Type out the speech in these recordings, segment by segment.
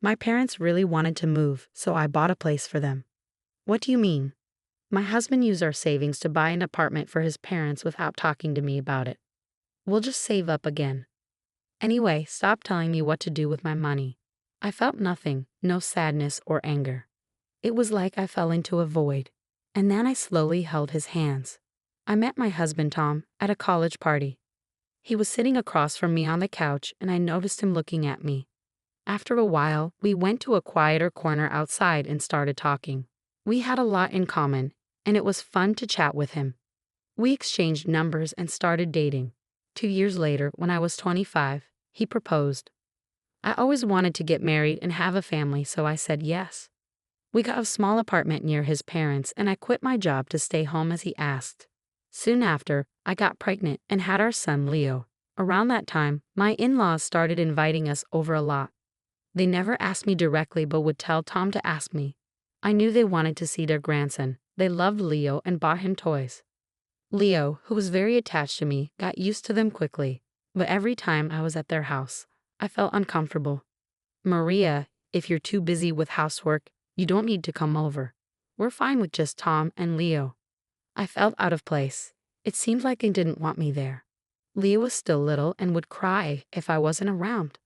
My parents really wanted to move, so I bought a place for them. What do you mean? My husband used our savings to buy an apartment for his parents without talking to me about it. We'll just save up again. Anyway, stop telling me what to do with my money. I felt nothing, no sadness or anger. It was like I fell into a void. And then I slowly held his hands. I met my husband Tom at a college party. He was sitting across from me on the couch and I noticed him looking at me. After a while, we went to a quieter corner outside and started talking. We had a lot in common, and it was fun to chat with him. We exchanged numbers and started dating. 2 years later, when I was 25, he proposed. I always wanted to get married and have a family, so I said yes. We got a small apartment near his parents, and I quit my job to stay home as he asked. Soon after, I got pregnant and had our son Leo. Around that time, my in-laws started inviting us over a lot. They never asked me directly but would tell Tom to ask me. I knew they wanted to see their grandson. They loved Leo and bought him toys. Leo, who was very attached to me, got used to them quickly, but every time I was at their house, I felt uncomfortable. Maria, if you're too busy with housework, you don't need to come over. We're fine with just Tom and Leo. I felt out of place. It seemed like they didn't want me there. Leo was still little and would cry if I wasn't around.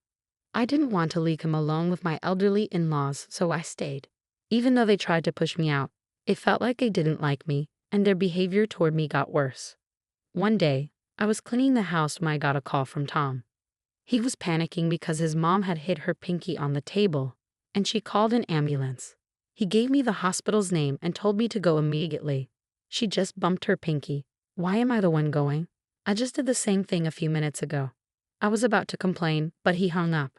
I didn't want to leave him alone with my elderly in-laws, so I stayed. Even though they tried to push me out, it felt like they didn't like me, and their behavior toward me got worse. One day, I was cleaning the house when I got a call from Tom. He was panicking because his mom had hit her pinky on the table, and she called an ambulance. He gave me the hospital's name and told me to go immediately. She just bumped her pinky. Why am I the one going? I just did the same thing a few minutes ago. I was about to complain, but he hung up.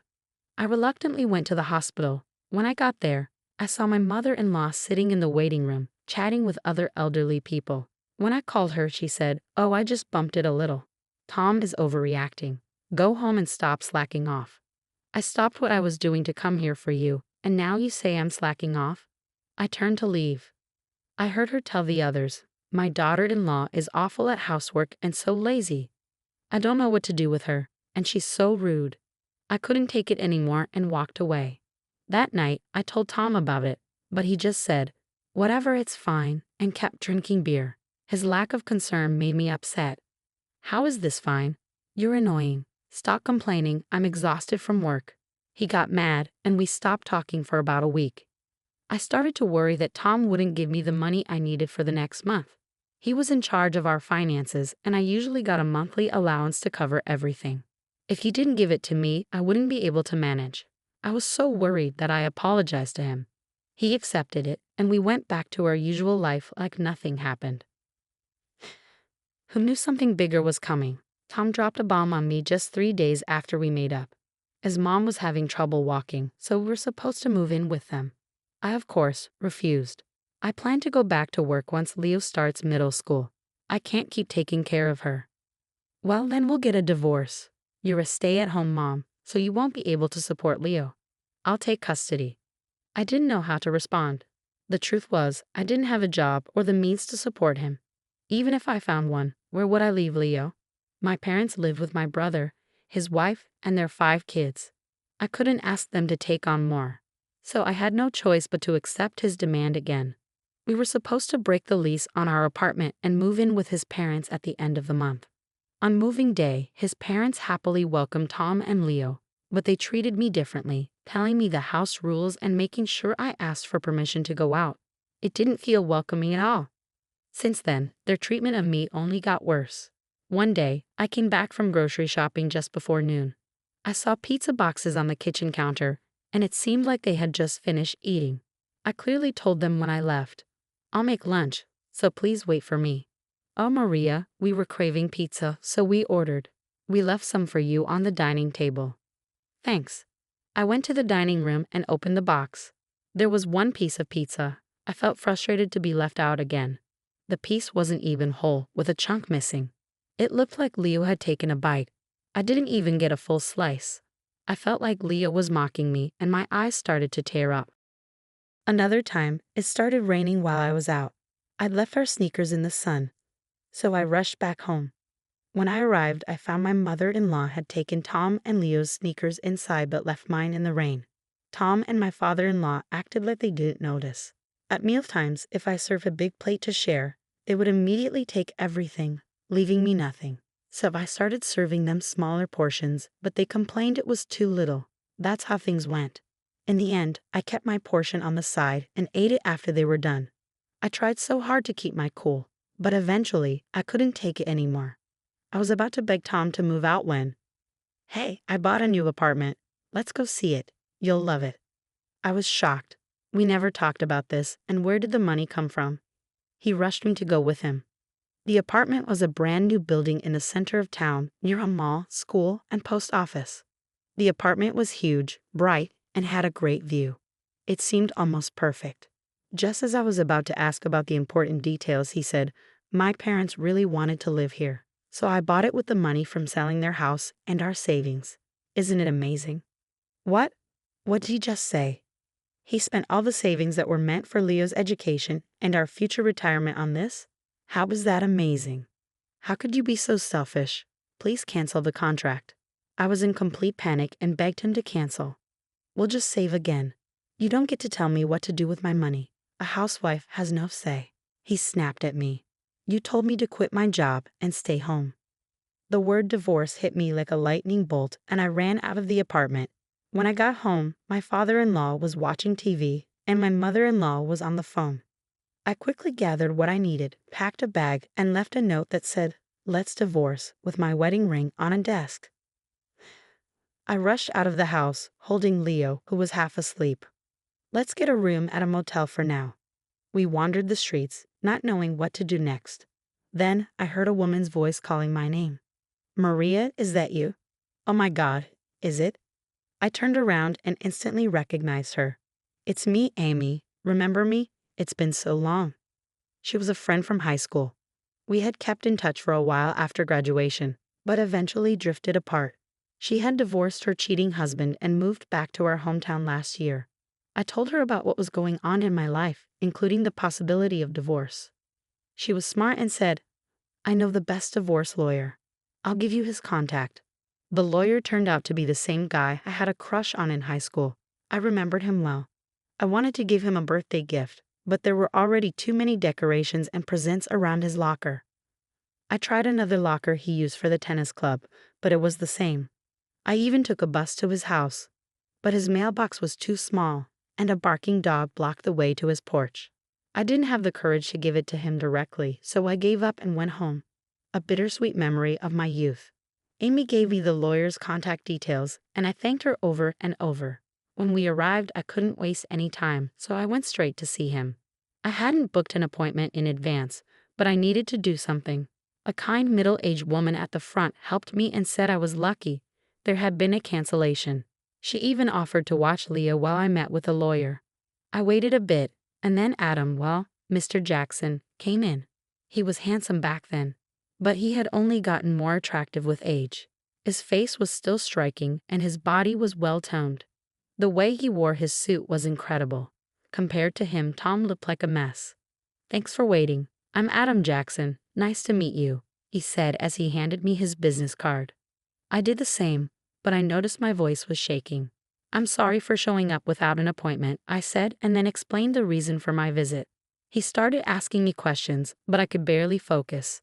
I reluctantly went to the hospital. When I got there, I saw my mother-in-law sitting in the waiting room, chatting with other elderly people. When I called her, she said, "Oh, I just bumped it a little. Tom is overreacting. Go home and stop slacking off. I stopped what I was doing to come here for you, and now you say I'm slacking off?" I turned to leave. I heard her tell the others, "My daughter-in-law is awful at housework and so lazy. I don't know what to do with her, and she's so rude." I couldn't take it anymore and walked away. That night, I told Tom about it, but he just said, "Whatever, it's fine," and kept drinking beer. His lack of concern made me upset. "How is this fine? You're annoying. Stop complaining, I'm exhausted from work." He got mad, and we stopped talking for about a week. I started to worry that Tom wouldn't give me the money I needed for the next month. He was in charge of our finances, and I usually got a monthly allowance to cover everything. If he didn't give it to me, I wouldn't be able to manage. I was so worried that I apologized to him. He accepted it, and we went back to our usual life like nothing happened. Who knew something bigger was coming? Tom dropped a bomb on me just 3 days after we made up. His mom was having trouble walking, so we were supposed to move in with them. I, of course, refused. I plan to go back to work once Leo starts middle school. I can't keep taking care of her. "Well, then we'll get a divorce. You're a stay-at-home mom, so you won't be able to support Leo. I'll take custody." I didn't know how to respond. The truth was, I didn't have a job or the means to support him. Even if I found one, where would I leave Leo? My parents lived with my brother, his wife, and their 5 kids. I couldn't ask them to take on more. So I had no choice but to accept his demand again. We were supposed to break the lease on our apartment and move in with his parents at the end of the month. On moving day, his parents happily welcomed Tom and Leo, but they treated me differently, telling me the house rules and making sure I asked for permission to go out. It didn't feel welcoming at all. Since then, their treatment of me only got worse. One day, I came back from grocery shopping just before noon. I saw pizza boxes on the kitchen counter, and it seemed like they had just finished eating. I clearly told them when I left, "I'll make lunch, so please wait for me." "Oh, Maria, we were craving pizza, so we ordered. We left some for you on the dining table." "Thanks." I went to the dining room and opened the box. There was one piece of pizza. I felt frustrated to be left out again. The piece wasn't even whole, with a chunk missing. It looked like Leo had taken a bite. I didn't even get a full slice. I felt like Leo was mocking me, and my eyes started to tear up. Another time, it started raining while I was out. I'd left our sneakers in the sun, so I rushed back home. When I arrived, I found my mother-in-law had taken Tom and Leo's sneakers inside but left mine in the rain. Tom and my father-in-law acted like they didn't notice. At mealtimes, if I served a big plate to share, they would immediately take everything, leaving me nothing. So I started serving them smaller portions, but they complained it was too little. That's how things went. In the end, I kept my portion on the side and ate it after they were done. I tried so hard to keep my cool, but eventually I couldn't take it anymore. I was about to beg Tom to move out when, "Hey, I bought a new apartment. Let's go see it. You'll love it." I was shocked. We never talked about this, and where did the money come from? He rushed me to go with him. The apartment was a brand new building in the center of town, near a mall, school, and post office. The apartment was huge, bright, and had a great view. It seemed almost perfect. Just as I was about to ask about the important details, he said, "My parents really wanted to live here, so I bought it with the money from selling their house and our savings. Isn't it amazing?" What? What did he just say? He spent all the savings that were meant for Leo's education and our future retirement on this? How is that amazing? How could you be so selfish? Please cancel the contract. I was in complete panic and begged him to cancel. We'll just save again. You don't get to tell me what to do with my money. A housewife has no say. He snapped at me. You told me to quit my job and stay home. The word divorce hit me like a lightning bolt, and I ran out of the apartment. When I got home, my father-in-law was watching TV, and my mother-in-law was on the phone. I quickly gathered what I needed, packed a bag, and left a note that said, "Let's divorce," with my wedding ring on a desk. I rushed out of the house, holding Leo, who was half asleep. "Let's get a room at a motel for now." We wandered the streets, not knowing what to do next. Then I heard a woman's voice calling my name. "Maria, is that you?" Oh my God, is it? I turned around and instantly recognized her. "It's me, Amy. Remember me? It's been so long." She was a friend from high school. We had kept in touch for a while after graduation, but eventually drifted apart. She had divorced her cheating husband and moved back to our hometown last year. I told her about what was going on in my life, including the possibility of divorce. She was smart and said, "I know the best divorce lawyer. I'll give you his contact." The lawyer turned out to be the same guy I had a crush on in high school. I remembered him well. I wanted to give him a birthday gift, but there were already too many decorations and presents around his locker. I tried another locker he used for the tennis club, but it was the same. I even took a bus to his house, but his mailbox was too small, and a barking dog blocked the way to his porch. I didn't have the courage to give it to him directly, so I gave up and went home. A bittersweet memory of my youth. Amy gave me the lawyer's contact details, and I thanked her over and over. When we arrived, I couldn't waste any time, so I went straight to see him. I hadn't booked an appointment in advance, but I needed to do something. A kind middle-aged woman at the front helped me and said I was lucky. There had been a cancellation. She even offered to watch Leo while I met with a lawyer. I waited a bit, and then Adam, Mr. Jackson, came in. He was handsome back then, but he had only gotten more attractive with age. His face was still striking, and his body was well-toned. The way he wore his suit was incredible. Compared to him, Tom looked like a mess. "Thanks for waiting. I'm Adam Jackson. Nice to meet you," he said as he handed me his business card. I did the same, but I noticed my voice was shaking. "I'm sorry for showing up without an appointment," I said, and then explained the reason for my visit. He started asking me questions, but I could barely focus.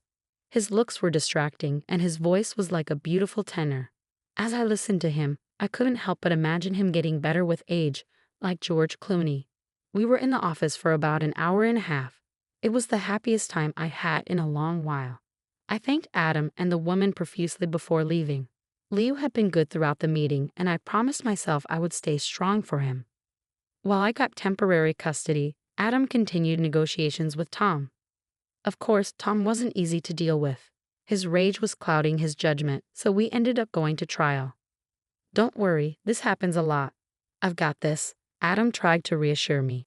His looks were distracting, and his voice was like a beautiful tenor. As I listened to him, I couldn't help but imagine him getting better with age, like George Clooney. We were in the office for about an hour and a half. It was the happiest time I had in a long while. I thanked Adam and the woman profusely before leaving. Leo had been good throughout the meeting, and I promised myself I would stay strong for him. While I got temporary custody, Adam continued negotiations with Tom. Of course, Tom wasn't easy to deal with. His rage was clouding his judgment, so we ended up going to trial. "Don't worry, this happens a lot. I've got this," Adam tried to reassure me.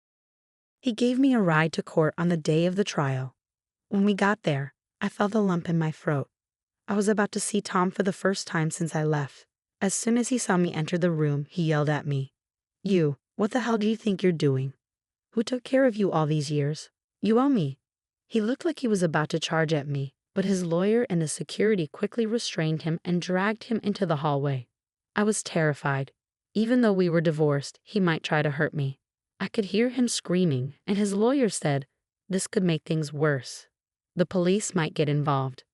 He gave me a ride to court on the day of the trial. When we got there, I felt a lump in my throat. I was about to see Tom for the first time since I left. As soon as he saw me enter the room, he yelled at me. "You, what the hell do you think you're doing? Who took care of you all these years? You owe me." He looked like he was about to charge at me, but his lawyer and the security quickly restrained him and dragged him into the hallway. I was terrified. Even though we were divorced, he might try to hurt me. I could hear him screaming, and his lawyer said this could make things worse. The police might get involved.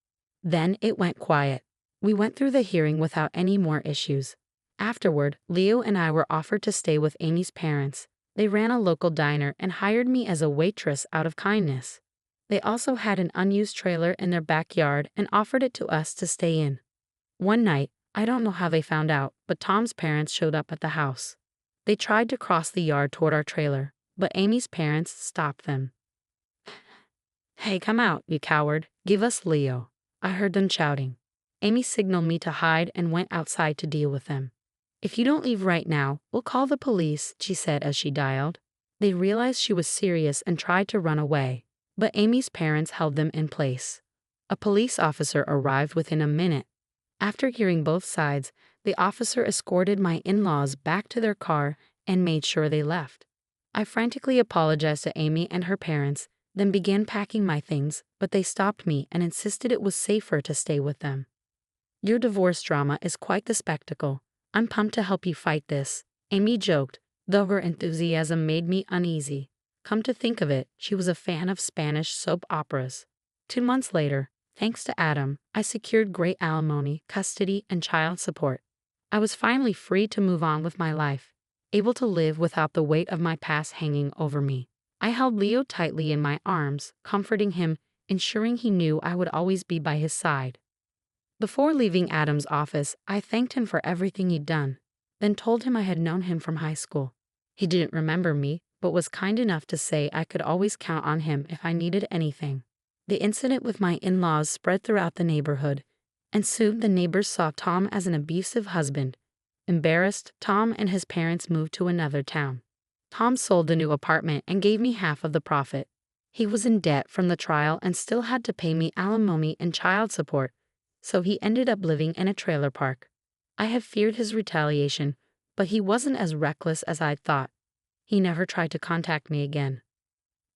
Then it went quiet. We went through the hearing without any more issues. Afterward, Leo and I were offered to stay with Amy's parents. They ran a local diner and hired me as a waitress out of kindness. They also had an unused trailer in their backyard and offered it to us to stay in. One night, I don't know how they found out, but Tom's parents showed up at the house. They tried to cross the yard toward our trailer, but Amy's parents stopped them. "Hey, come out, you coward. Give us Leo," I heard them shouting. Amy signaled me to hide and went outside to deal with them. "If you don't leave right now, we'll call the police," she said as she dialed. They realized she was serious and tried to run away, but Amy's parents held them in place. A police officer arrived within a minute. After hearing both sides, the officer escorted my in-laws back to their car and made sure they left. I frantically apologized to Amy and her parents, then began packing my things, but they stopped me and insisted it was safer to stay with them. "Your divorce drama is quite the spectacle. I'm pumped to help you fight this," Amy joked, though her enthusiasm made me uneasy. Come to think of it, she was a fan of Spanish soap operas. 2 months later, thanks to Adam, I secured great alimony, custody, and child support. I was finally free to move on with my life, able to live without the weight of my past hanging over me. I held Leo tightly in my arms, comforting him, ensuring he knew I would always be by his side. Before leaving Adam's office, I thanked him for everything he'd done, then told him I had known him from high school. He didn't remember me, but was kind enough to say I could always count on him if I needed anything. The incident with my in-laws spread throughout the neighborhood, and soon the neighbors saw Tom as an abusive husband. Embarrassed, Tom and his parents moved to another town. Tom sold the new apartment and gave me half of the profit. He was in debt from the trial and still had to pay me alimony and child support, so he ended up living in a trailer park. I had feared his retaliation, but he wasn't as reckless as I'd thought. He never tried to contact me again.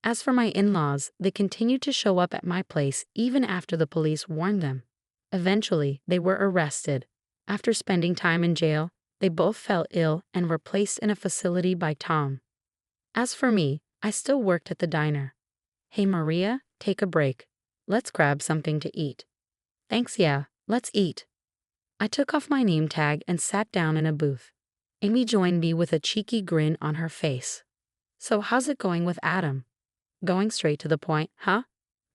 As for my in-laws, they continued to show up at my place even after the police warned them. Eventually, they were arrested. After spending time in jail, they both fell ill and were placed in a facility by Tom. As for me, I still worked at the diner. "Hey Maria, take a break. Let's grab something to eat." "Thanks, yeah, let's eat." I took off my name tag and sat down in a booth. Amy joined me with a cheeky grin on her face. "So how's it going with Adam?" "Going straight to the point, huh?"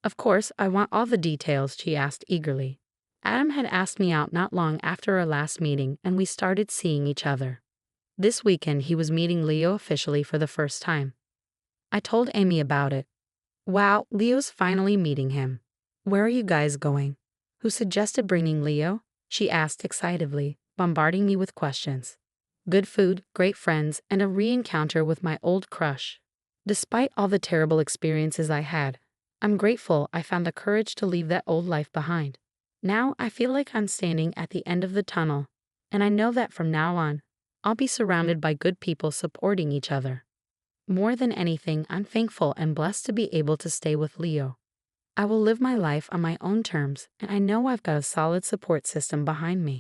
"Of course, I want all the details," she asked eagerly. Adam had asked me out not long after our last meeting, and we started seeing each other. This weekend he was meeting Leo officially for the first time. I told Amy about it. "Wow, Leo's finally meeting him. Where are you guys going?" "Who suggested bringing Leo?" she asked excitedly, bombarding me with questions. "Good food, great friends, and a re-encounter with my old crush. Despite all the terrible experiences I had, I'm grateful I found the courage to leave that old life behind. Now I feel like I'm standing at the end of the tunnel, and I know that from now on, I'll be surrounded by good people supporting each other. More than anything, I'm thankful and blessed to be able to stay with Leo. I will live my life on my own terms, and I know I've got a solid support system behind me."